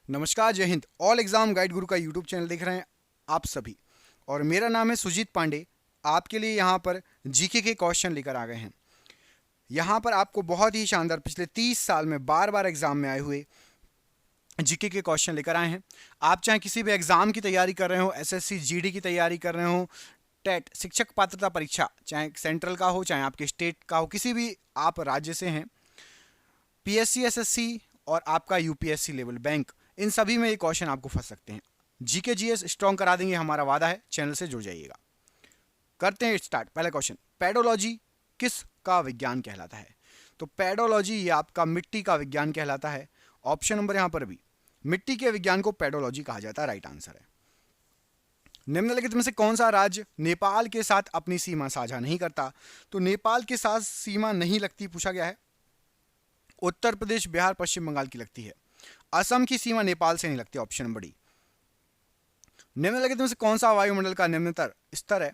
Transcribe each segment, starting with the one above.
नमस्कार, जय Hind. All exam guide गुरु का यूट्यूब चैनल देख रहे हैं आप सभी, और मेरा नाम है सुजीत पांडे। आपके लिए यहाँ पर जीके के क्वेश्चन लेकर आ गए हैं। यहाँ पर आपको बहुत ही शानदार पिछले 30 साल में बार बार एग्जाम में आए हुए जीके के क्वेश्चन लेकर आए हैं। आप चाहे किसी भी एग्जाम की तैयारी कर रहे हो, एसएससी जीडी की तैयारी कर रहे हो, टेट शिक्षक पात्रता परीक्षा चाहे सेंट्रल का हो चाहे आपके स्टेट का हो, किसी भी आप राज्य से हैं, पीएससी एसएससी और आपका यूपीएससी लेवल बैंक, इन सभी में ये क्वेश्चन आपको फंस सकते हैं। जीके जीएस स्ट्रॉन्ग करा देंगे, हमारा वादा है। चैनल से जुड़ जाइएगा। करते हैं स्टार्ट। पहला क्वेश्चन, पेडोलॉजी किस का विज्ञान कहलाता है? तो पेडोलॉजी ये आपका मिट्टी का विज्ञान कहलाता है। ऑप्शन नंबर यहां पर भी, मिट्टी के विज्ञान को पेडोलॉजी कहा जाता है, राइट आंसर है। निम्नलिखित में से कौन सा राज्य नेपाल के साथ अपनी सीमा साझा नहीं करता? तो नेपाल के साथ सीमा नहीं लगती पूछा गया है। उत्तर प्रदेश, बिहार, पश्चिम बंगाल की लगती है। असम की सीमा नेपाल से नहीं लगती, ऑप्शन नंबर डी। निम्नलिखित में से कौन सा वायुमंडल का निम्नतर स्तर है?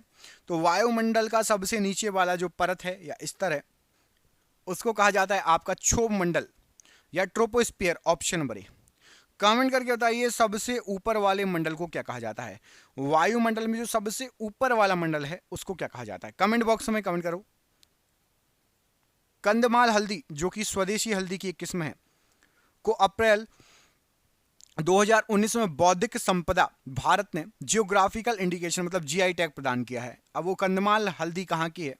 तो वायुमंडल का सबसे नीचे वाला जो परत है या स्तर है उसको कहा जाता है आपका क्षोभ मंडल या troposphere, option number A. Comment करके बताइए सबसे ऊपर वाले मंडल को क्या कहा जाता है? वायुमंडल में जो सबसे ऊपर वाला मंडल है उसको क्या कहा जाता है? कमेंट बॉक्स में कमेंट करो। कंदमाल हल्दी, जो कि स्वदेशी हल्दी की एक किस्म है, को अप्रैल 2019 में बौद्धिक संपदा भारत ने जियोग्राफिकल इंडिकेशन मतलब जीआई टैग प्रदान किया है। अब वो कंदमाल हल्दी कहाँ की है?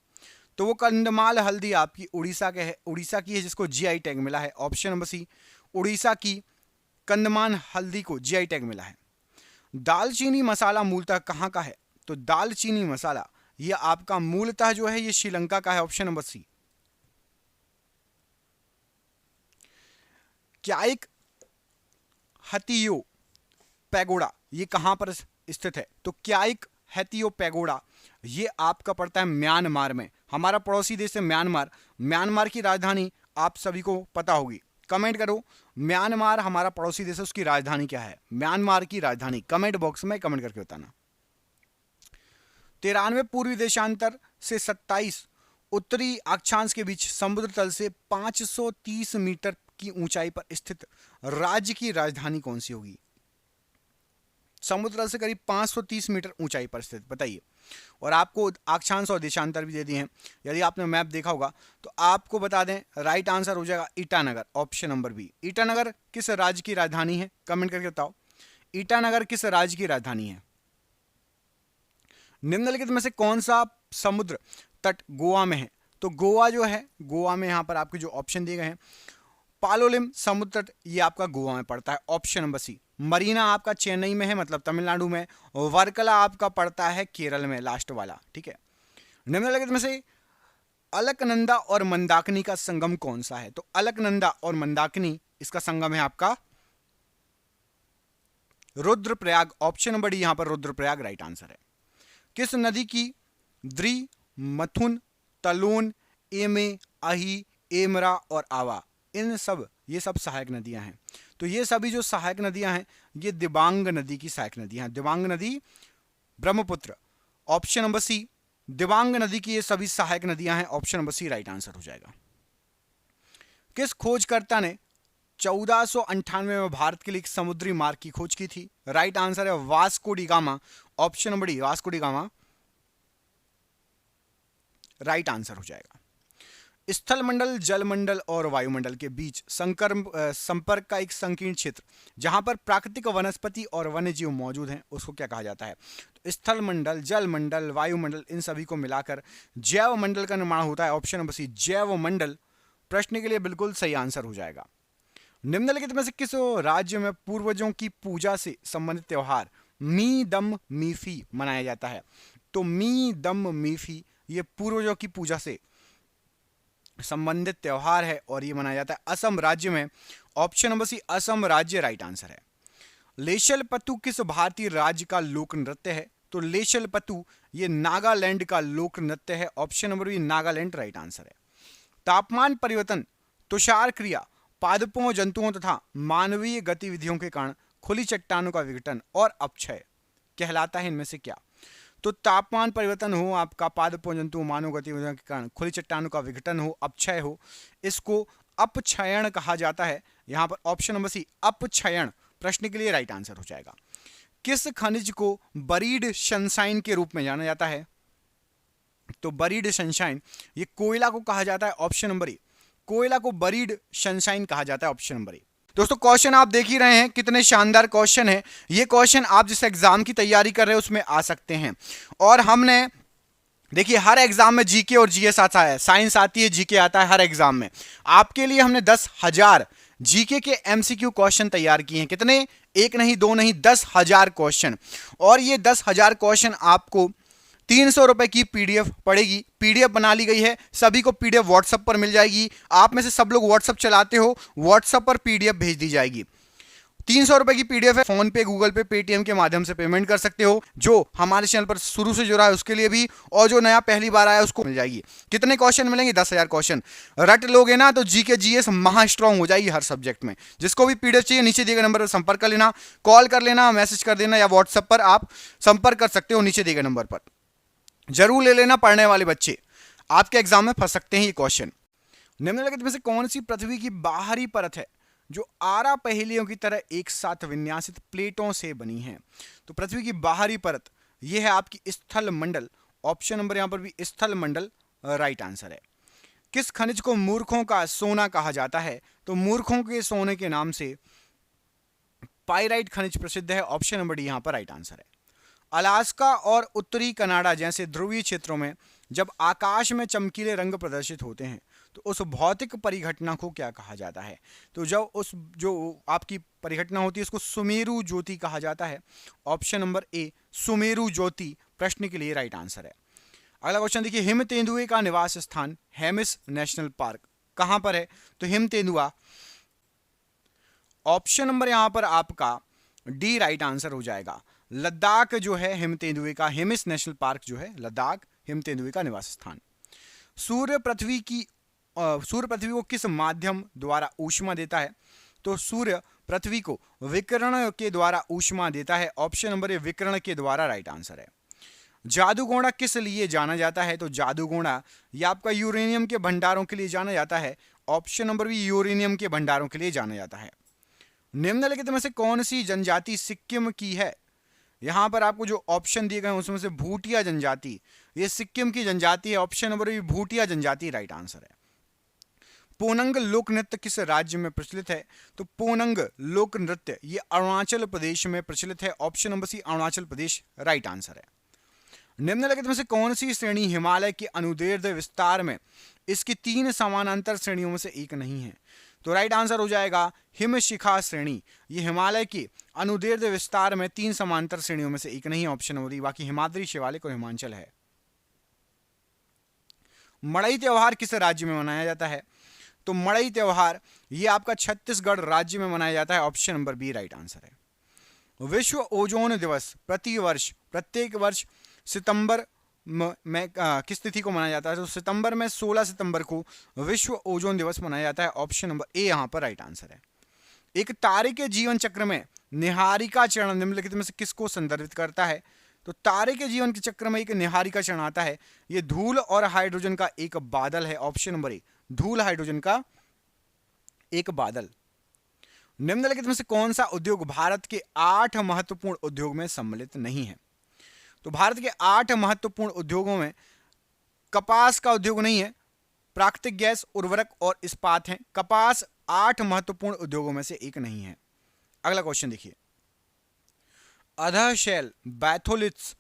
तो वो कंदमाल हल्दी आपकी उड़ीसा के है, उड़ीसा की है, जिसको जीआई टैग मिला है। ऑप्शन नंबर सी, उड़ीसा की कंदमान हल्दी को जीआई टैग मिला है। दालचीनी मसाला मूलतः कहाँ का है? तो दालचीनी मसाला ये आपका मूलतः जो है ये श्रीलंका का है, ऑप्शन नंबर सी। क्याइक हथियो पैगोडा ये कहां पर स्थित है? तो क्याइक हथियो पैगोडा ये आपका पड़ता है म्यांमार में। हमारा पड़ोसी देश है म्यांमार। म्यांमार की राजधानी आप सभी को पता होगी, कमेंट करो। म्यांमार हमारा पड़ोसी देश है, उसकी राजधानी क्या है? म्यांमार की राजधानी कमेंट बॉक्स में कमेंट करके बताना। 93 पूर्वी देशांतर से 27 उत्तरी अक्षांश के बीच समुद्र तल से 530 मीटर की ऊंचाई पर स्थित राज्य की राजधानी कौन सी होगी? समुद्र तल से करीब 530 मीटर ऊंचाई पर स्थित, बताइए। और आपको अक्षांश और देशांतर भी दे दिए हैं। यदि आपने मैप देखा होगा तो आपको बता दें, राइट आंसर हो जाएगा Itanagar, option number B. Itanagar किस राज्य की राजधानी है? कमेंट करके बताओ, ईटानगर किस राज्य की राजधानी है? निम्नलिखित में से कौन सा समुद्र तट गोवा में है? तो गोवा जो है, गोवा में यहां पर आपके जो ऑप्शन दिए गए हैं, पालोलिम समुद्र तट ये आपका गोवा में पड़ता है, ऑप्शन नंबर सी। मरीना आपका चेन्नई में है, मतलब तमिलनाडु में। वर्कला आपका पड़ता है केरल में, लास्ट वाला, ठीक है। निम्नलिखित में से अलकनंदा और मंदाकिनी का संगम कौन सा है? तो अलकनंदा और मंदाकिनी इसका संगम है आपका रुद्रप्रयाग, ऑप्शन नंबर डी यहां पर रुद्रप्रयाग राइट आंसर है। किस नदी की द्रि, मथुन, तलोन, एमे, अही, एमरा और आवा, इन सब ये सब सहायक नदियां हैं। तो ये सभी जो सहायक नदियां हैं ये दिबांग नदी की सहायक नदियां हैं। दिबांग नदी, Brahmaputra, option number C. Dibang नदी की ये सभी सहायक नदियां हैं, option number C right answer हो जाएगा। किस खोजकर्ता ने 1498 में भारत के लिए एक समुद्री मार्ग की खोज की थी? राइट आंसर है Vasco D gamma, option number D Vasco D gamma right answer हो जाएगा। स्थल मंडल, जल मंडल और वायुमंडल के बीच संपर्क का एक संकीर्ण क्षेत्र जहां पर प्राकृतिक वनस्पति और वन्यजीव मौजूद हैं उसको क्या कहा जाता है? तो स्थल मंडल, जल मंडल, वायुमंडल, इन सभी को मिलाकर जैव मंडल का निर्माण होता है, ऑप्शन नंबर सी जैव मंडल प्रश्न के लिए बिल्कुल सही आंसर हो जाएगा। निम्नलिखित में से किस राज्य में पूर्वजों की पूजा से संबंधित त्योहार मी दम मीफी मनाया जाता है? तो मी दम मीफी ये पूर्वजों की पूजा से संबंधित त्योहार है और ये मनाया जाता है असम राज्य में, ऑप्शन नंबर सी असम राज्य राइट आंसर है। लेशल पत्तू किस भारतीय राज्य का लोक नृत्य है? तो लेशल पत्तू ये नागालैंड का लोक नृत्य है, option number B Nagaland right answer है। तापमान परिवर्तन, तुषार क्रिया, पादपों, जंतुओं तथा मानवीय गतिविधियों के कारण खुली चट्टानों का विघटन और अपक्षय कहलाता है इनमें से क्या? तो तापमान परिवर्तन हो, आपका पादपों, जंतु, मानव गतिविधियों के कारण खुली चट्टानों का विघटन हो, अपक्षय हो, इसको अपक्षयण कहा जाता है। यहां पर ऑप्शन नंबर सी अपक्षयण प्रश्न के लिए राइट आंसर हो जाएगा। किस खनिज को बरीड सनशाइन के रूप में जाना जाता है? तो बरीड सनशाइन, ये कोयला को कहा जाता है, ऑप्शन नंबर ए। कोयला को बरीड सनशाइन कहा जाता है, ऑप्शन नंबर ए। दोस्तों क्वेश्चन आप देख ही रहे हैं कितने शानदार क्वेश्चन है। ये क्वेश्चन आप जिस एग्जाम की तैयारी कर रहे हैं उसमें आ सकते हैं। और हमने देखिए हर एग्जाम में जीके और जीएस आता है, साइंस आती है, जीके आता है हर एग्जाम में। आपके लिए हमने 10,000 जीके के एमसीक्यू क्वेश्चन तैयार किए हैं। कितने? एक नहीं, दो नहीं, 10,000 क्वेश्चन। और ये 10,000 क्वेश्चन आपको 300 रुपए की पीडीएफ पड़ेगी। पीडीएफ बना ली गई है, सभी को पीडीएफ व्हाट्सएप पर मिल जाएगी। आप में से सब लोग व्हाट्सएप चलाते हो, व्हाट्सएप पर पीडीएफ भेज दी जाएगी। 300 रुपए की पीडीएफ है। फोन पे, गूगल पे, पेटीएम के माध्यम से पेमेंट कर सकते हो। जो हमारे चैनल पर शुरू से जुड़ा है उसके लिए भी, और जो नया पहली बार आया उसको मिल जाएगी। कितने क्वेश्चन मिलेंगे? 10,000 क्वेश्चन। रट लोगे ना तो जीके जीएस महा स्ट्रांग हो जाएगी हर सब्जेक्ट में। जिसको भी पीडीएफ चाहिए नीचे दिए गए नंबर पर संपर्क कर लेना, कॉल कर लेना, मैसेज कर देना, या व्हाट्सएप पर आप संपर्क कर सकते हो नीचे दिए गए नंबर पर। जरूर ले लेना, पढ़ने वाले बच्चे आपके एग्जाम में फंस सकते हैं ये क्वेश्चन। निम्नलिखित में से कौन सी पृथ्वी की बाहरी परत है जो 8 पहेलियों की तरह एक साथ विन्यासित प्लेटों से बनी है? तो पृथ्वी की बाहरी परत यह है आपकी स्थल मंडल, ऑप्शन नंबर यहां पर भी स्थल मंडल राइट आंसर है। किस खनिज को मूर्खों का सोना कहा जाता है? तो मूर्खों के सोने के नाम से पाइराइट खनिज प्रसिद्ध है, ऑप्शन नंबर डी यहां पर राइट आंसर है। अलास्का और उत्तरी कनाडा जैसे ध्रुवीय क्षेत्रों में जब आकाश में चमकीले रंग प्रदर्शित होते हैं तो उस भौतिक परिघटना को क्या कहा जाता है? तो जो आपकी परिघटना होती है उसको सुमेरु ज्योति कहा जाता है, ऑप्शन नंबर ए सुमेरु ज्योति प्रश्न के लिए राइट आंसर है। अगला क्वेश्चन देखिए, हिम तेंदुए का निवास स्थान हेमिस नेशनल पार्क कहां पर है? तो हिम तेंदुआ, ऑप्शन नंबर यहां पर आपका डी राइट आंसर हो जाएगा। लद्दाख जो है हिम तेंदुए का, हेमिस नेशनल पार्क जो है लद्दाख, हिम तेंदुए का निवास स्थान। सूर्य पृथ्वी को किस माध्यम द्वारा ऊष्मा देता है? तो सूर्य पृथ्वी को विकिरण के द्वारा ऊष्मा देता है, ऑप्शन नंबर ए विकिरण के द्वारा राइट आंसर है। जादूगोंडा किस लिए जाना जाता है? तो जादूगोंडा ये आपका यूरेनियम के भंडारों के लिए जाना जाता है, ऑप्शन नंबर बी यूरेनियम के भंडारों के लिए जाना जाता है। निम्नलिखित में से कौन सी जनजाति सिक्किम की है? यहां पर आपको जो ऑप्शन दिए गए हैं उसमें से भूटिया जनजाति, ये सिक्किम की जनजाति है, ऑप्शन नंबर बी भूटिया जनजाति राइट आंसर है। पोनंग लोक नृत्य किस राज्य में प्रचलित है? तो पोनंग लोक नृत्य ये अरुणाचल प्रदेश में प्रचलित है, ऑप्शन नंबर सी अरुणाचल प्रदेश राइट आंसर है। निम्नलिखित में से कौन सी श्रेणी हिमालय के अनुदैर्ध्य विस्तार में इसकी 3 समानांतर श्रेणियों में से एक नहीं है? तो राइट आंसर हो जाएगा हिम शिखा श्रेणी। ये हिमालय के अनुदैर्ध्य विस्तार में 3 समांतर श्रेणियों में से एक नहीं है, ऑप्शन नंबर डी। बाकी हिमाद्री, शिवालिक और हिमांचल है। मड़ई त्योहार किस राज्य में मनाया जाता है? तो मड़ई त्योहार ये आपका छत्तीसगढ़ राज्य में मनाया जाता है, option number B right answer है। विश्व ओजोन दिवस प्रत्येक वर्ष सितंबर में किस तिथि को मनाया जाता है? तो सितंबर में 16 सितंबर को विश्व ओजोन दिवस मनाया जाता है, ऑप्शन नंबर ए यहां पर राइट आंसर है। एक तारे के जीवन चक्र में निहारिका चरण निम्नलिखित में से किसको संदर्भित करता है? तो तारे के जीवन के चक्र में एक निहारिका चरण आता है, यह धूल और हाइड्रोजन का एक बादल है, ऑप्शन नंबर ए धूल हाइड्रोजन का एक बादल। निम्नलिखित में से कौन सा उद्योग भारत के 8 महत्वपूर्ण उद्योग में सम्मिलित नहीं है? तो भारत के 8 महत्वपूर्ण उद्योगों में कपास का उद्योग नहीं है, प्राकृतिक गैस, उर्वरक और इस्पात हैं। कपास 8 महत्वपूर्ण उद्योगों में से एक नहीं है। अगला क्वेश्चन देखिए, अधःशैल बैथोलिथ्स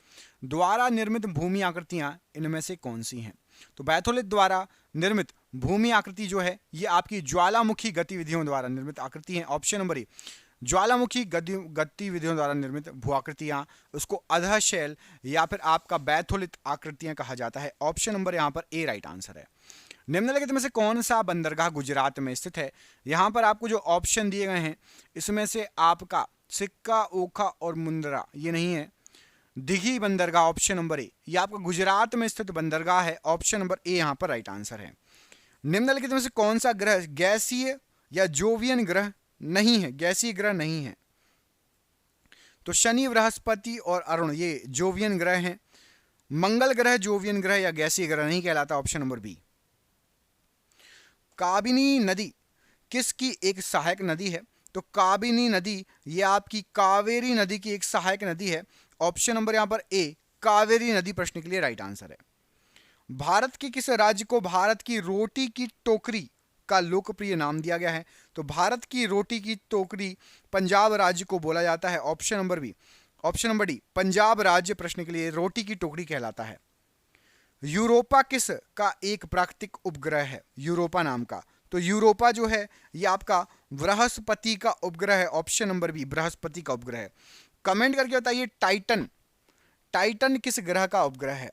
द्वारा निर्मित भूमि आकृतियां इनमें से कौन सी हैं? तो बैथोलिथ द्वारा निर्मित भूमि आकृति जो है ये आपकी ज्वालामुखी गतिविधियों द्वारा निर्मित आकृति है, ऑप्शन नंबर ए ज्वालामुखी गतिविधियों द्वारा निर्मित भू आकृतियां, उसको अधःशैल या फिर आपका बैथोलिथ आकृतियां कहा जाता है, ऑप्शन नंबर यहां पर ए राइट आंसर है। निम्नलिखित में से कौन सा बंदरगाह गुजरात में स्थित है? यहां पर आपको जो ऑप्शन दिए गए हैं इसमें से आपका सिक्का, ओखा और मुंद्रा ये नहीं है। दिघी बंदरगाह ऑप्शन नंबर ए ये आपका गुजरात में स्थित बंदरगाह है, ऑप्शन नंबर ए यहां पर राइट आंसर है। निम्नलिखित में से कौन सा ग्रह गैसीय या जोवियन ग्रह नहीं है? गैसीय ग्रह नहीं है। तो शनि, बृहस्पति और अरुण ये जोवियन ग्रह हैं। मंगल ग्रह जोवियन ग्रह या गैसीय ग्रह नहीं कहलाता, ऑप्शन नंबर बी। काबिनी नदी किसकी एक सहायक नदी है? तो काबिनी नदी ये आपकी कावेरी नदी की एक सहायक नदी है। ऑप्शन नंबर यहाँ पर ए कावेरी नदी प्रश्न के लिए राइट आंसर है। भारत के किस राज्य को भारत की रोटी की टोकरी का लोकप्रिय नाम दिया गया है? तो भारत की रोटी की टोकरी पंजाब राज्य को बोला जाता है। Option number B, option number D Punjab राज्य प्रश्न के लिए रोटी की टोकरी कहलाता है। यूरोपा किस का एक प्राकृतिक उपग्रह है? यूरोपा नाम का। तो यूरोपा जो है ये आपका बृहस्पति का उपग्रह है। ऑप्शन नंबर बी बृहस्पति का उपग्रह है। कमेंट करके बताइए टाइटन, टाइटन किस ग्रह का उपग्रह है?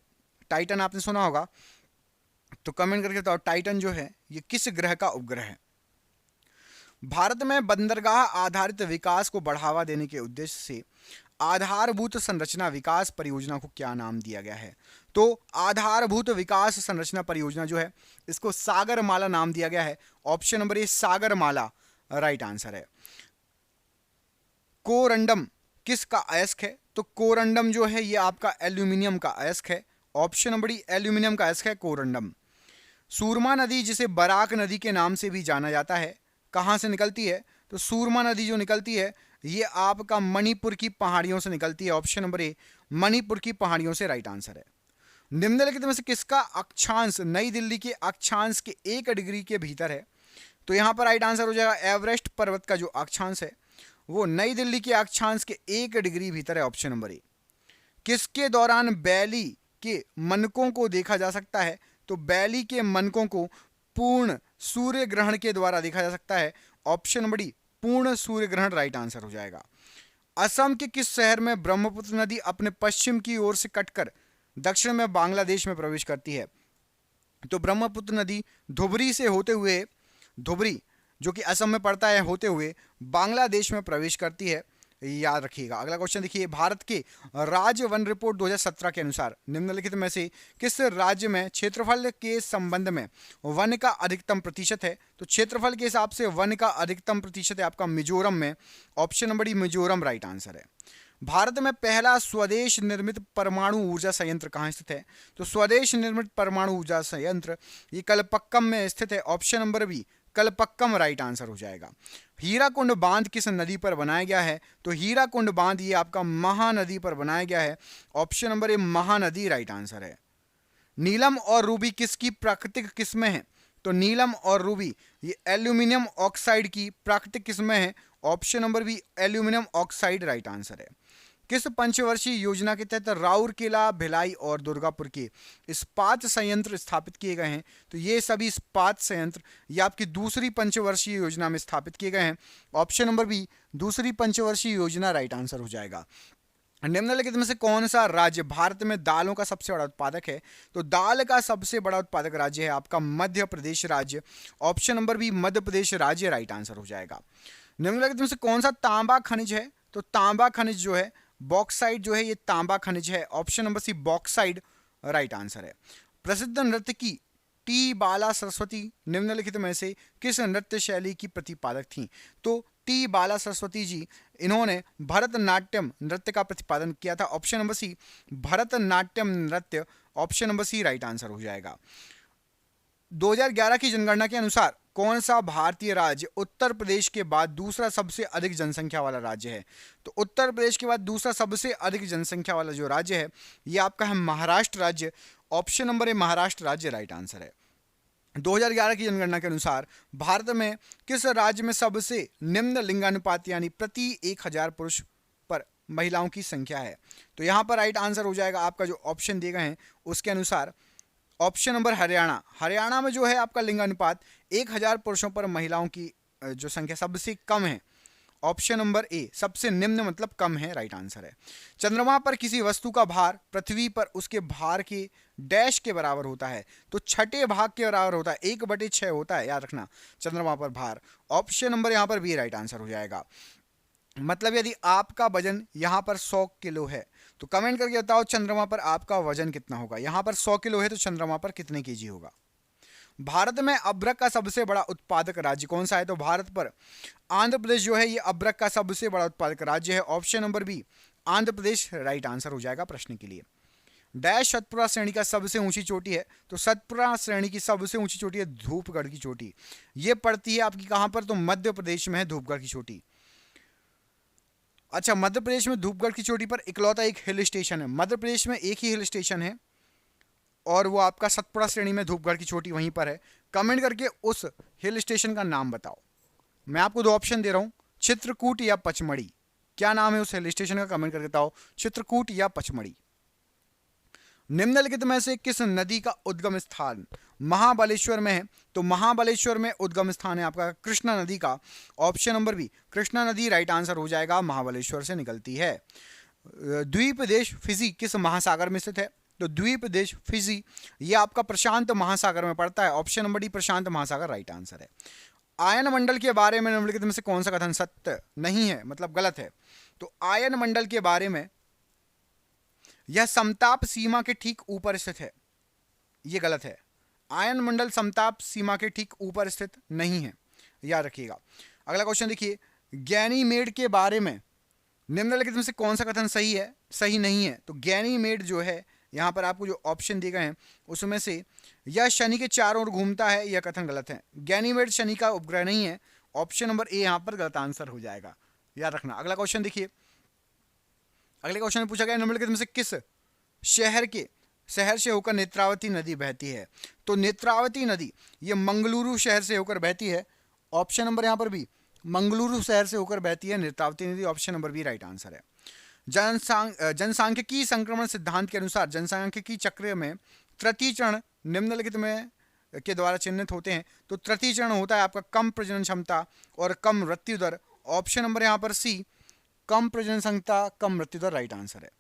टाइटन आपने सुना होगा, तो कमेंट करके बताओ टाइटन जो है ये किस ग्रह का उपग्रह है? भारत में बंदरगाह आधारित विकास को बढ़ावा देने के उद्देश्य से आधारभूत संरचना विकास परियोजना को क्या नाम दिया गया है? तो आधारभूत विकास संरचना परियोजना जो है इसको सागरमाला नाम दिया गया है। Option number A Sagarmala right answer है। कोरंडम किसका अयस्क है? तो कोरंडम जो है ये आपका एल्यूमिनियम का अयस्क है। ऑप्शन नंबर डी एल्यूमिनियम का अयस्क है कोरंडम। सूरमा नदी जिसे बराक नदी के नाम से भी जाना जाता है कहाँ से निकलती है? तो सूरमा नदी जो निकलती है ये आपका मणिपुर की पहाड़ियों से निकलती है। ऑप्शन नंबर ए मणिपुर की पहाड़ियों से राइट आंसर है। निम्नलिखित में से किसका अक्षांश नई दिल्ली के अक्षांश के 1 डिग्री के भीतर है? तो यहाँ पर राइट आंसर हो जाएगा एवरेस्ट पर्वत का जो अक्षांश है वो नई दिल्ली के अक्षांश के 1 डिग्री भीतर है। Option number A. किसके दौरान बैली के मनकों को देखा जा सकता है? तो बैली के मनकों को पूर्ण सूर्य ग्रहण के द्वारा देखा जा सकता है। ऑप्शन नंबर डी पूर्ण सूर्य ग्रहण राइट आंसर हो जाएगा। असम के किस शहर में ब्रह्मपुत्र नदी अपने पश्चिम की ओर से कटकर दक्षिण में बांग्लादेश में प्रवेश करती है? तो ब्रह्मपुत्र नदी धुबरी से होते हुए, धुबरी जो कि असम में पड़ता है, होते हुए बांग्लादेश में प्रवेश करती है, याद रखिएगा। अगला क्वेश्चन देखिए, भारत के राज्य वन रिपोर्ट 2017 के अनुसार निम्नलिखित में से किस राज्य में क्षेत्रफल के संबंध में वन का अधिकतम प्रतिशत है? तो क्षेत्रफल के हिसाब से वन का अधिकतम प्रतिशत है आपका मिजोरम में। Option number D Mizoram right answer है। भारत में पहला स्वदेश निर्मित परमाणु ऊर्जा संयंत्र कहाँ स्थित है? तो स्वदेश निर्मित परमाणु ऊर्जा संयंत्र ये कलपक्कम में स्थित है। Option number B Kalpakkam right answer हो जाएगा। हीराकुंड बांध किस नदी पर बनाया गया है? तो हीराकुंड बांध ये आपका महानदी पर बनाया गया है। Option number A Mahanadi right answer है। नीलम और रूबी किसकी प्राकृतिक किस्में हैं? तो नीलम और रूबी ये एल्यूमिनियम ऑक्साइड की प्राकृतिक किस्में हैं। Option number B aluminium oxide right answer है। किस पंचवर्षीय योजना के तहत राउरकेला, भिलाई और दुर्गापुर के इस्पात संयंत्र स्थापित किए गए हैं? तो ये सभी इस्पात संयंत्र ये आपकी दूसरी पंचवर्षीय योजना में स्थापित किए गए हैं। ऑप्शन नंबर बी दूसरी पंचवर्षीय योजना राइट आंसर हो जाएगा। निम्नलिखित में से कौन सा राज्य भारत में दालों का सबसे बड़ा उत्पादक है? तो दाल का सबसे बड़ा उत्पादक राज्य है आपका मध्य प्रदेश राज्य। Option number B Madhya Pradesh राज्य राइट आंसर हो जाएगा। निम्नलिखित में से कौन सा तांबा खनिज है? तो तांबा खनिज जो है बॉक्साइड जो है ये तांबा खनिज है। Option number C bauxite right answer है। प्रसिद्ध नर्तकी टी बाला सरस्वती निम्नलिखित में से किस नृत्य शैली की प्रतिपादक थी? तो टी बाला सरस्वती जी इन्होंने भरतनाट्यम नृत्य का प्रतिपादन किया था। ऑप्शन नंबर सी भरतनाट्यम नृत्य option number C right answer हो जाएगा। 2011 की जनगणना के अनुसार कौन सा भारतीय राज्य उत्तर प्रदेश के बाद दूसरा सबसे अधिक जनसंख्या वाला राज्य है? तो उत्तर प्रदेश के बाद दूसरा सबसे अधिक जनसंख्या वाला जो राज्य है ये आपका है महाराष्ट्र राज्य। ऑप्शन नंबर ए महाराष्ट्र राज्य राइट आंसर है। 2011 की जनगणना के अनुसार भारत में किस राज्य में सबसे निम्न लिंगानुपात यानी प्रति 1000 पुरुष पर महिलाओं की संख्या है? तो यहाँ पर राइट आंसर हो जाएगा आपका जो ऑप्शन दिए गए हैं उसके अनुसार ऑप्शन नंबर हरियाणा। हरियाणा में जो है आपका लिंगानुपात 1000 पुरुषों पर महिलाओं की जो संख्या सबसे कम है। ऑप्शन नंबर ए सबसे निम्न मतलब कम है राइट आंसर है। चंद्रमा पर किसी वस्तु का भार पृथ्वी पर उसके भार के डैश के बराबर होता है? तो छठे भाग के बराबर होता है, 1/6 होता है, याद रखना चंद्रमा पर भार। ऑप्शन नंबर यहाँ पर बी राइट आंसर हो जाएगा। मतलब यदि आपका वजन यहाँ पर 100 किलो है तो कमेंट करके बताओ चंद्रमा पर आपका वजन कितना होगा। यहाँ पर 100 किलो है तो चंद्रमा पर कितने केजी होगा। भारत में अब्रक का सबसे बड़ा उत्पादक राज्य कौन सा है? तो भारत पर आंध्र प्रदेश जो है ये अब्रक का सबसे बड़ा उत्पादक राज्य है। Option number B Andhra Pradesh right answer हो जाएगा प्रश्न के लिए। डैश सतपुरा श्रेणी का सबसे ऊंची चोटी है? तो सतपुरा श्रेणी की सबसे ऊंची चोटी है धूपगढ़ की चोटी। ये पड़ती है आपकी कहां पर? तो मध्य प्रदेश में है धूपगढ़ की चोटी। अच्छा, मध्य प्रदेश में धूपगढ़ की चोटी पर इकलौता एक हिल स्टेशन है। मध्य प्रदेश में एक ही हिल स्टेशन है और वो आपका सतपुड़ा श्रेणी में धूपगढ़ की चोटी वहीं पर है। कमेंट करके उस हिल स्टेशन का नाम बताओ। मैं आपको दो ऑप्शन दे रहा हूं, चित्रकूट या पचमढ़ी। क्या नाम है उस हिल स्टेशन का? कमेंट करके बताओ, चित्रकूट या पचमढ़ी। निम्नलिखित में से किस नदी का उद्गम स्थान महाबलेश्वर में है? तो महाबलेश्वर में उद्गम स्थान है आपका कृष्णा नदी का। ऑप्शन नंबर बी, कृष्णा नदी राइट आंसर हो जाएगा, महाबलेश्वर से निकलती है। द्वीप देश फिजी किस महासागर में स्थित है? तो द्वीप देश फिजी ये आपका प्रशांत महासागर में पड़ता है। ऑप्शन नंबर डी, प्रशांत महासागर राइट आंसर है। आयन मंडल के बारे में निम्नलिखित में से कौन सा कथन सत्य नहीं है, मतलब गलत है? तो आयन मंडल के बारे में, यह समताप सीमा के ठीक ऊपर स्थित है, यह गलत है। आयन मंडल समताप सीमा के ठीक ऊपर स्थित नहीं है, याद रखिएगा। अगला क्वेश्चन देखिए, गैनीमेड के बारे में निम्नलिखित में से कौन सा कथन सही है, सही नहीं है? तो गैनीमेड जो है, यहां पर आपको जो ऑप्शन दिए गए हैं उसमें से यह शनि के चारों ओर घूमता है, यह कथन गलत है। गैनीमेड शनि का उपग्रह नहीं है। ऑप्शन नंबर ए यहां पर गलत आंसर हो जाएगा, याद रखना। अगला क्वेश्चन देखिए, अगले क्वेश्चन में पूछा गया निम्नलिखित में से किस शहर से होकर नेत्रावती नदी बहती है? तो नेत्रावती नदी ये मंगलुरु शहर से होकर बहती है। ऑप्शन नंबर यहां पर भी, मंगलुरु शहर से होकर बहती है नेत्रावती नदी। Option number B right answer है। जनसांख्यिकी संक्रमण सिद्धांत के अनुसार जनसांख्यिकी चक्र में तृतीय चरण निम्नलिखित में के द्वारा चिन्हित होते हैं। तो तृतीय चरण होता है आपका कम प्रजनन क्षमता और कम मृत्यु दर। ऑप्शन नंबर यहां पर सी, कम प्रजनन क्षमता कम मृत्यु दर राइट आंसर है।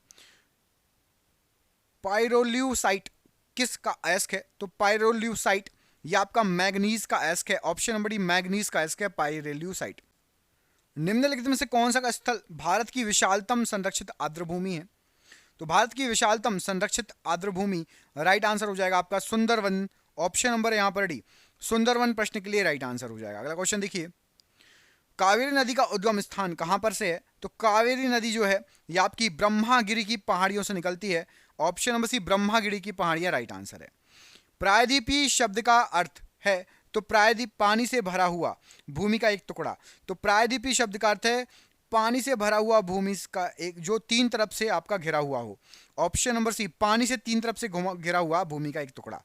पाइरोल्यूसाइट किसका अयस्क है? तो पाइरोल्यूसाइट ये आपका मैग्नीज का अयस्क है। ऑप्शन नंबर डी, मैग्नीज का अयस्क है पाइरोल्यूसाइट। निम्नलिखित में से कौन सा स्थल भारत की विशालतम संरक्षित आर्द्रभूमि है? तो भारत की विशालतम संरक्षित आर्द्रभूमि राइट आंसर हो जाएगा आपका सुंदरवन। ऑप्शन नंबर यहां पर डी, सुंदरवन प्रश्न के लिए राइट आंसर हो जाएगा। अगला क्वेश्चन देखिए, कावेरी नदी का उद्गम स्थान कहां पर से है? तो कावेरी नदी जो है ये आपकी ब्रह्मागिरी की पहाड़ियों से निकलती है। ऑप्शन नंबर सी, ब्रह्मागिरी की पहाड़ियां राइट आंसर है। प्रायद्वीपीय शब्द का अर्थ है? तो प्रायद्वीप पानी से भरा हुआ भूमि का एक टुकड़ा। तो प्रायद्वीपीय शब्द का अर्थ है पानी से भरा हुआ भूमि का एक, जो तीन तरफ से आपका घिरा हुआ हो। ऑप्शन नंबर सी, पानी से तीन तरफ से घिरा हुआ भूमि का एक टुकड़ा।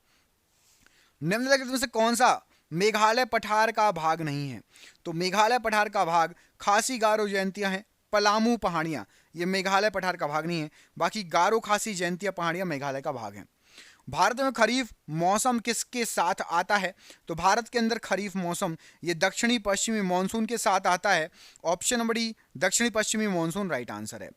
निम्नलिखित में से कौन सा मेघालय पठार का भाग नहीं है? तो मेघालय पठार का भाग खासी गारो जयंतियां हैं, पलामू पहाड़ियां, ये मेघालय पठार का भाग नहीं है। बाकी गारो खासी जयंतियां पहाड़ियां मेघालय का भाग है। भारत में खरीफ मौसम किसके साथ आता है? तो भारत के अंदर खरीफ मौसम ये दक्षिणी पश्चिमी मानसून के साथ आता है। ऑप्शन नंबर डी, दक्षिणी पश्चिमी मानसून राइट आंसर है।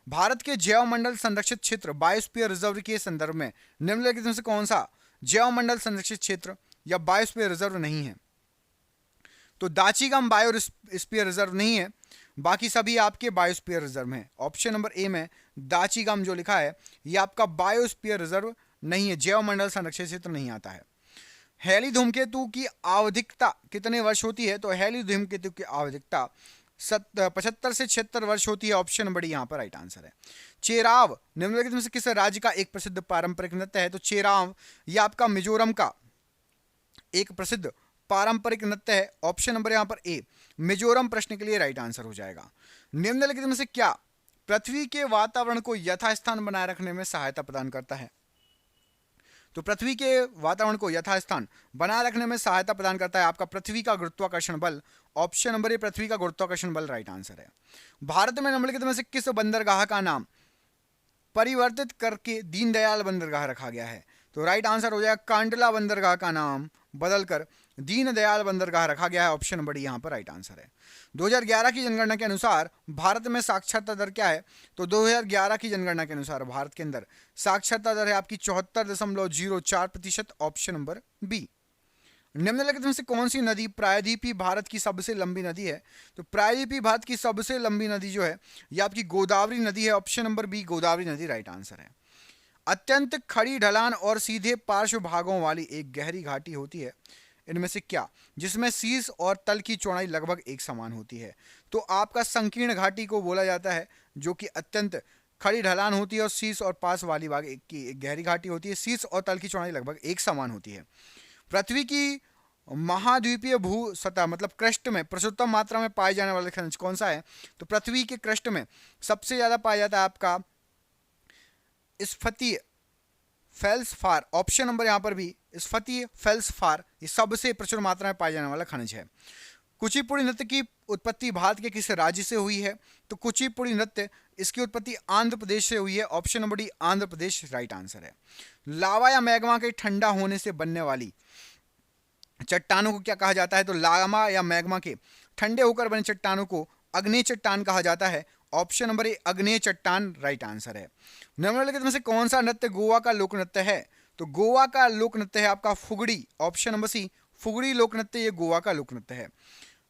भारत के जैवमंडल संरक्षित क्षेत्र बायोस्फीयर रिजर्व के संदर्भ में निम्नलिखित में से कौन सा जैवमंडल संरक्षित क्षेत्र या बायोस्फीयर रिजर्व नहीं है? तो दाचीगम बायोस्फीयर रिजर्व नहीं है, बाकी सभी आपके बायोस्फीयर रिजर्व हैं। ऑप्शन नंबर ए में दाचीगम जो लिखा है ये आपका बायोस्फीयर रिजर्व नहीं है, जैवमंडल संरक्षित क्षेत्र नहीं आता है। हेली धूमकेतु की आवधिकता कितने वर्ष होती है? तो हेली धूमकेतु की आवधिकता 75 से 76 वर्ष होती है। ऑप्शन नंबर डी यहाँ पर राइट आंसर है। चेराव निम्नलिखित में से किस राज्य का एक प्रसिद्ध पारंपरिक नृत्य है? तो चेराव ये आपका मिजोरम का एक प्रसिद्ध पारंपरिक नृत्य है। ऑप्शन नंबर यहां पर ए, मिजोरम प्रश्न के लिए राइट आंसर हो जाएगा। निम्नलिखित में से क्या पृथ्वी के वातावरण को यथास्थान बनाए रखने में सहायता प्रदान करता है? तो पृथ्वी के वातावरण को यथास्थान बनाए रखने में सहायता प्रदान करता है आपका पृथ्वी का गुरुत्वाकर्षण बल। ऑप्शन नंबर ए, पृथ्वी का गुरुत्वाकर्षण बल राइट आंसर है। भारत में निम्नलिखित में से किस बंदरगाह का नाम परिवर्तित करके दीनदयाल बंदरगाह रखा गया है? तो राइट आंसर हो जाएगा कांडला बंदरगाह का नाम बदलकर दीनदयाल बंदरगाह रखा गया है। ऑप्शन नंबर डी यहाँ पर राइट आंसर है। 2011 की जनगणना के अनुसार भारत में साक्षरता दर क्या है? तो 2011 की जनगणना के अनुसार भारत के अंदर साक्षरता दर है आपकी 74.04%। Option number B. निम्नलिखित में से कौन सी नदी प्रायद्वीपीय भारत की सबसे लंबी नदी है? तो प्रायद्वीपीय भारत की सबसे लंबी नदी जो है यह आपकी गोदावरी नदी है। ऑप्शन नंबर बी, गोदावरी नदी राइट आंसर है। अत्यंत खड़ी ढलान और सीधे पार्श्व भागों वाली एक गहरी घाटी होती है, इनमें से क्या जिसमें शीर्ष और तल की चौड़ाई लगभग एक समान होती है? तो आपका संकीर्ण घाटी को बोला जाता है, जो कि अत्यंत खड़ी ढलान होती है और शीर्ष और पास वाली भाग की एक गहरी घाटी होती है। शीर्ष और तल की चौड़ाई लगभग एक समान होती है। पृथ्वी की महाद्वीपीय भू सतह मतलब क्रस्ट में प्रचुरतम मात्रा में पाए जाने वाला खनिज कौन सा है? तो पृथ्वी के क्रस्ट में सबसे ज्यादा पाया जाता है आपका स्फतीय फेल्सफार। ऑप्शन नंबर यहाँ पर भी स्फतीय फेल्सफार, ये सबसे प्रचुर मात्रा में पाए जाने वाला खनिज है। कुचिपुड़ी नृत्य की उत्पत्ति भारत के किस राज्य से हुई है? तो कुचिपुड़ी नृत्य इसकी उत्पत्ति आंध्र प्रदेश से हुई है। Option number D Andhra Pradesh right answer है। लावा या मैग्मा के ठंडा होने से बनने वाली चट्टानों को क्या कहा जाता है? तो लावा या मैग्मा के ठंडे होकर बने चट्टानों को अग्नेय चट्टान कहा जाता है। ऑप्शन नंबर ए अग्नेय चट्टान राइट आंसर है। निम्नलिखित में से कौन सा नृत्य गोवा का लोक नृत्य है? तो गोवा का लोक नृत्य है आपका फुगड़ी। ऑप्शन नंबर सी फुगड़ी लोक नृत्य ये गोवा का लोक नृत्य है।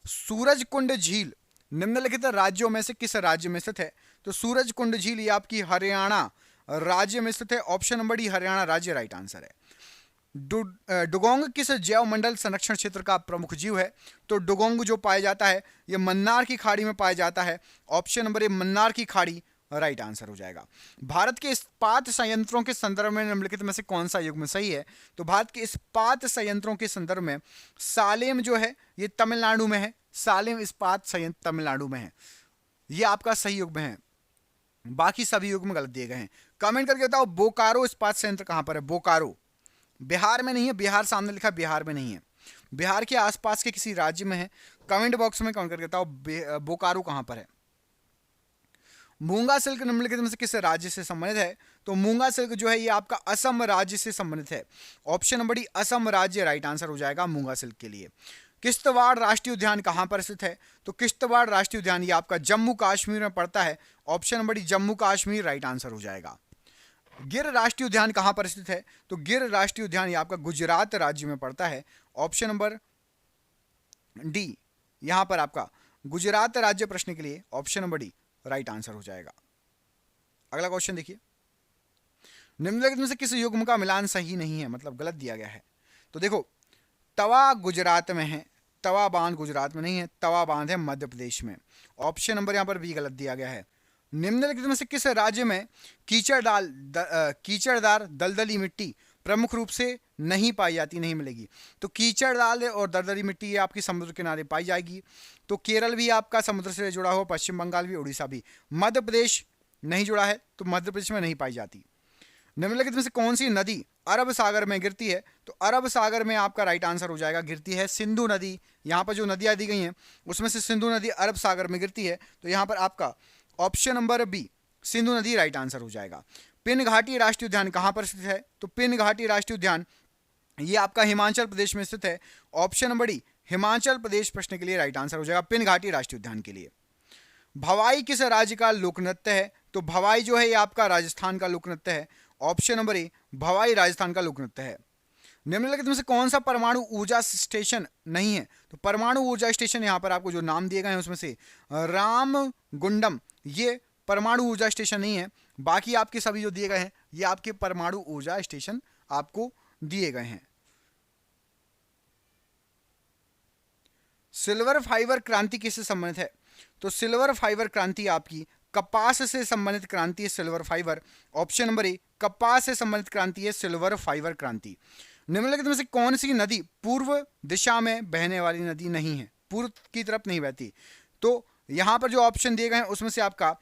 सूरजकुंड झील निम्नलिखित राज्यों में से किस राज्य में स्थित है? तो सूरजकुंड झील ये आपकी हरियाणा राज्य में स्थित है। ऑप्शन नंबर डी हरियाणा राज्य राइट आंसर है। डुगोंग किस जैव मंडल संरक्षण क्षेत्र का प्रमुख जीव है? तो डुगोंग जो पाया जाता है ये मन्नार की खाड़ी में पाया जाता है। ऑप्शन नंबर ए मन्नार की खाड़ी राइट आंसर हो जाएगा। भारत के इस्पात संयंत्रों के संदर्भ में निम्नलिखित में से कौन सा युग्म सही है? तो भारत के इस्पात संयंत्रों के संदर्भ में सालेम जो है ये तमिलनाडु में है। सालेम इस्पात संयंत्र तमिलनाडु में है, ये आपका सही युग्म है। बाकी सभी युग्म गलत दिए गए हैं। कमेंट करके बताओ बोकारो इस्पात संयंत्र कहां पर है? बोकारो बिहार में नहीं है, बिहार सामने लिखा बिहार में नहीं है, बिहार के आसपास के किसी राज्य में है। कमेंट बॉक्स में कमेंट करके बताओ बोकारो कहां पर है। मूंगा सिल्क निम्नलिखित में से किस राज्य से संबंधित है? तो मूंगा सिल्क जो है ये आपका असम राज्य से संबंधित है। ऑप्शन नंबर डी असम राज्य राइट आंसर हो जाएगा मूंगा सिल्क के लिए। किश्तवाड़ राष्ट्रीय उद्यान कहां पर स्थित है? तो किश्तवाड़ राष्ट्रीय उद्यान ये आपका जम्मू कश्मीर में पड़ता है। Option number D Jammu Kashmir right answer हो जाएगा। गिर राष्ट्रीय उद्यान कहां पर स्थित है? तो गिर राष्ट्रीय उद्यान ये आपका गुजरात राज्य में पड़ता है। ऑप्शन नंबर डी यहां पर आपका गुजरात राज्य प्रश्न के लिए option number D right answer हो जाएगा। अगला क्वेश्चन देखिए, निम्नलिखित में से किस युग्म का मिलान सही नहीं है, मतलब गलत दिया गया है? तो देखो तवा गुजरात में है, तवा बांध गुजरात में नहीं है, तवा बांध है मध्य प्रदेश में। ऑप्शन नंबर यहां पर भी गलत दिया गया है। निम्नलिखित में से किस राज्य में कीचड़दार दलदली मिट्टी प्रमुख रूप से नहीं पाई जाती, नहीं मिलेगी? तो कीचड़दार और दलदली मिट्टी ये आपकी समुद्र किनारे पाई जाएगी। तो केरल भी आपका समुद्र से जुड़ा हो, पश्चिम बंगाल भी, उड़ीसा भी। मध्य प्रदेश नहीं जुड़ा है तो मध्य प्रदेश में नहीं पाई जाती। निम्नलिखित में से कौन सी नदी अरब सागर में गिरती है? तो अरब सागर में आपका राइट आंसर हो जाएगा गिरती है सिंधु नदी। यहाँ पर जो नदियाँ दी गई हैं उसमें से सिंधु नदी अरब सागर में गिरती है, तो यहाँ पर आपका ऑप्शन नंबर बी सिंधु नदी राइट आंसर हो जाएगा। पिन घाटी राष्ट्रीय उद्यान कहां पर स्थित है? तो पिन घाटी राष्ट्रीय उद्यान ये आपका हिमाचल प्रदेश में स्थित है। Option number D Himachal Pradesh प्रश्न के लिए राइट आंसर हो जाएगा पिन घाटी राष्ट्रीय उद्यान के लिए। भवाई किस राज्य का लोक नृत्य है? तो भवाई जो है ये आपका राजस्थान का लोक नृत्य है। ऑप्शन नंबर ए भवाई राजस्थान का लोक नृत्य है। निम्नलिखित में से कौन सा परमाणु ऊर्जा स्टेशन नहीं है? तो परमाणु ऊर्जा स्टेशन यहाँ पर आपको जो नाम दिए गए हैं उसमें से रामगुंडम ये परमाणु ऊर्जा स्टेशन नहीं है। बाकी आपके सभी जो दिए गए हैं ये आपके परमाणु ऊर्जा स्टेशन आपको दिए गए हैं। सिल्वर फाइबर क्रांति किससे संबंधित है? तो सिल्वर फाइबर क्रांति आपकी कपास से संबंधित क्रांति है silver fibre. Option number A कपास से संबंधित क्रांति है सिल्वर फाइबर क्रांति। निम्नलिखित में से कौन सी नदी पूर्व दिशा में बहने वाली नदी नहीं है, पूर्व की तरफ नहीं बहती? तो यहां पर जो ऑप्शन दिए गए हैं उसमें से आपका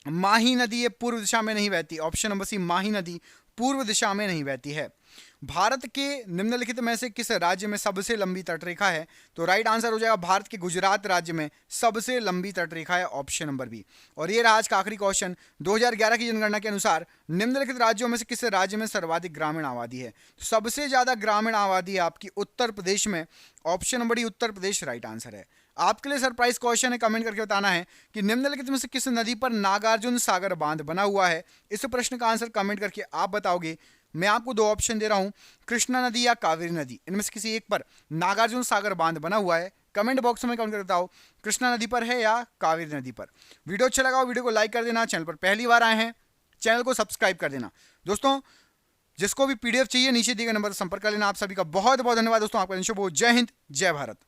माही नदी ये पूर्व दिशा में नहीं बहती। ऑप्शन नंबर सी माही नदी पूर्व दिशा में नहीं बहती है। भारत के निम्नलिखित में से किस राज्य में सबसे लंबी तटरेखा है? तो राइट आंसर हो जाएगा भारत के गुजरात राज्य में सबसे लंबी तटरेखा है। Option number B. और ये रहा आज का आखिरी क्वेश्चन। 2011 की जनगणना के अनुसार निम्नलिखित राज्यों में से किस राज्य में सर्वाधिक ग्रामीण आबादी है? तो सबसे ज्यादा ग्रामीण आबादी आपकी उत्तर प्रदेश में। Option number D Uttar Pradesh right answer है। आपके लिए सरप्राइज क्वेश्चन है, कमेंट करके बताना है कि निम्नलिखित में से किस नदी पर नागार्जुन सागर बांध बना हुआ है? इस प्रश्न का आंसर कमेंट करके आप बताओगे। मैं आपको दो ऑप्शन दे रहा हूं, कृष्णा नदी या कावेरी नदी, इनमें से किसी एक पर नागार्जुन सागर बांध बना हुआ है। कमेंट बॉक्स में कमेंट करके बताओ कृष्णा नदी पर है या कावेरी नदी पर। वीडियो अच्छा लगा हो वीडियो को लाइक कर देना, चैनल पर पहली बार आए हैं चैनल को सब्सक्राइब कर देना। दोस्तों जिसको भी PDF चाहिए नीचे दिए गए नंबर पर संपर्क कर लेना। आप सभी का बहुत बहुत धन्यवाद दोस्तों, आपका दिन शुभ हो। जय हिंद जय भारत।